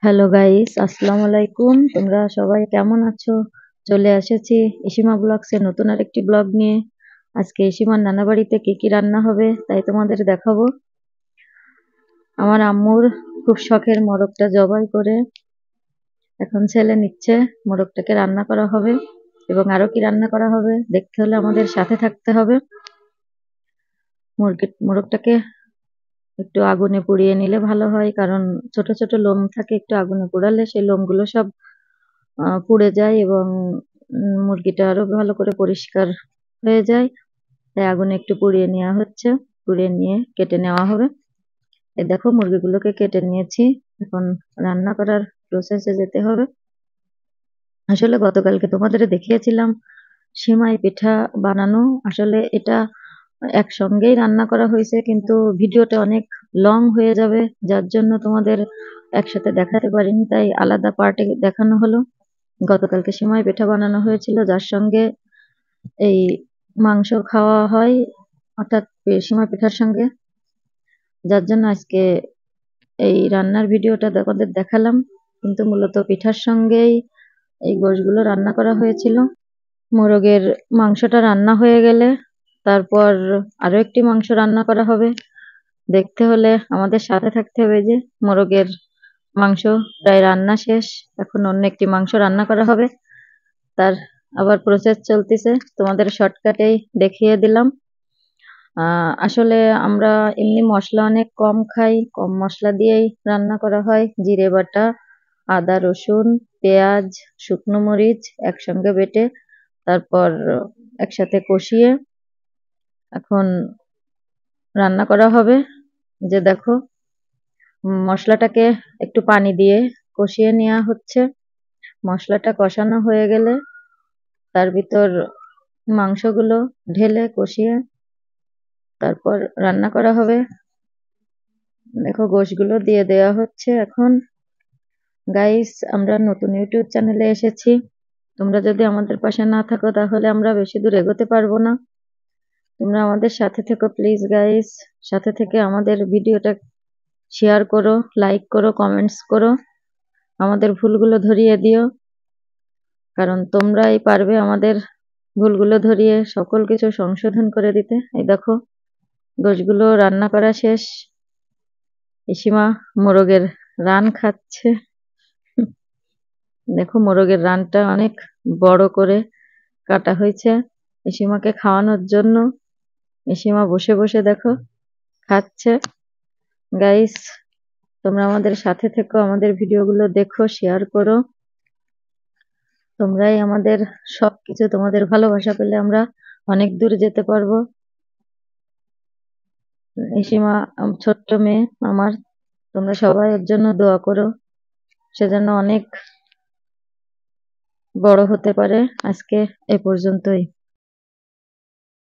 Hello guys, আসসালামু আলাইকুম। তোমরা সবাই কেমন আছো? চলে এসেছি ইসিমা ব্লগসের নতুন আরেকটি ব্লগ নিয়ে। আজকে ইসিমার নানা বাড়িতে কি কি রান্না হবে তাই তোমাদের দেখাবো। আমার আম্মুর খুব শখের মোরগটা জবাই করে এখন ছেলে নিচ্ছে। মোরগটাকে রান্না করা হবে এবং আরো কি রান্না করা হবে দেখতে হলে আমাদের সাথে থাকতে হবে। মোরগটাকে একটু আগুনে পুড়িয়ে নিলে ভালো হয়, কারণ ছোট ছোট লোম থাকে, একটু আগুনে পোড়ালে সেই লোমগুলো সব পুড়ে যায় এবং মুরগিটা আরো ভালো করে পরিষ্কার হয়ে যায়। তাই আগুনে একটু পুড়িয়ে নেওয়া হচ্ছে, পুড়িয়ে নিয়ে কেটে নেওয়া হবে। এই দেখো মুরগিগুলোকে কেটে নিয়েছি, এখন রান্না করার প্রসেসে যেতে হবে। আসলে গতকালকে তোমাদের দেখিয়েছিলাম সেমাই পিঠা বানানো। আসলে এটা একসঙ্গেই রান্না করা হয়েছে, কিন্তু ভিডিওটা অনেক লং হয়ে যাবে, যার জন্য তোমাদের একসাথে দেখাতে পারিনি, তাই আলাদা পার্টে দেখানো হলো। গতকালকে সেমাই পিঠা বানানো হয়েছিল, যার সঙ্গে এই মাংস খাওয়া হয়, অর্থাৎ সেমাই পিঠার সঙ্গে, যার জন্য আজকে এই রান্নার ভিডিওটা তোমাদের দেখালাম। কিন্তু মূলত পিঠার সঙ্গেই এই গোশগুলো রান্না করা হয়েছিল। মোরগের মাংসটা রান্না হয়ে গেলে তারপর আরো একটি মাংস রান্না করা হবে। দেখতে হলে আমাদের সাথে থাকতে হবে। যে মোরগের মাংস প্রায় রান্না শেষ, এখন অন্য একটি মাংস রান্না করা হবে, তার আবার প্রসেস চলতেছে, তোমাদের শর্টকাটেই দেখিয়ে দিলাম। আসলে আমরা এমনি মশলা অনেক কম খাই, কম মশলা দিয়েই রান্না করা হয়। জিরে বাটা, আদা রসুন পেঁয়াজ শুকনো মরিচ একসঙ্গে বেটে তারপর একসাথে কষিয়ে এখন রান্না করা হবে। যে দেখো মশলাটাকে একটু পানি দিয়ে কষিয়ে নেওয়া হচ্ছে। মশলাটা কষানো হয়ে গেলে তার ভিতর মাংসগুলো ঢেলে কষিয়ে তারপর রান্না করা হবে। দেখো গোশগুলো দিয়ে দেওয়া হচ্ছে এখন। গাইস, আমরা নতুন ইউটিউব চ্যানেলে এসেছি, তোমরা যদি আমাদের পাশে না থাকো তাহলে আমরা বেশি দূর এগোতে পারবো না। তোমরা আমাদের সাথে থেকো প্লিজ গাইস, সাথে থেকে আমাদের ভিডিওটা শেয়ার করো, লাইক করো, কমেন্টস করো, আমাদের ভুলগুলো ধরিয়ে দিও, কারণ তোমরাই পারবে আমাদের ভুলগুলো ধরিয়ে সকল কিছু সংশোধন করে দিতে। এই দেখো গোশগুলো রান্না করা শেষ, ইসিমা মোরগের রান খাচ্ছে। দেখো মোরগের রানটা অনেক বড় করে কাটা হয়েছে ইসিমাকে খাওয়ানোর জন্য। ইসিমা বসে বসে দেখো খাচ্ছে। গাইস, তোমরা আমাদের সাথে থেকো, আমাদের ভিডিওগুলো দেখো, শেয়ার করো। তোমরাই আমাদের সবকিছু, তোমাদের ভালোবাসা পেলে আমরা অনেক দূর যেতে পারবো। ইসিমা ছোট্ট মেয়ে আমার, তোমরা সবাই ওর জন্য দোয়া করো, সেজন্য অনেক বড় হতে পারে। আজকে এ পর্যন্তই।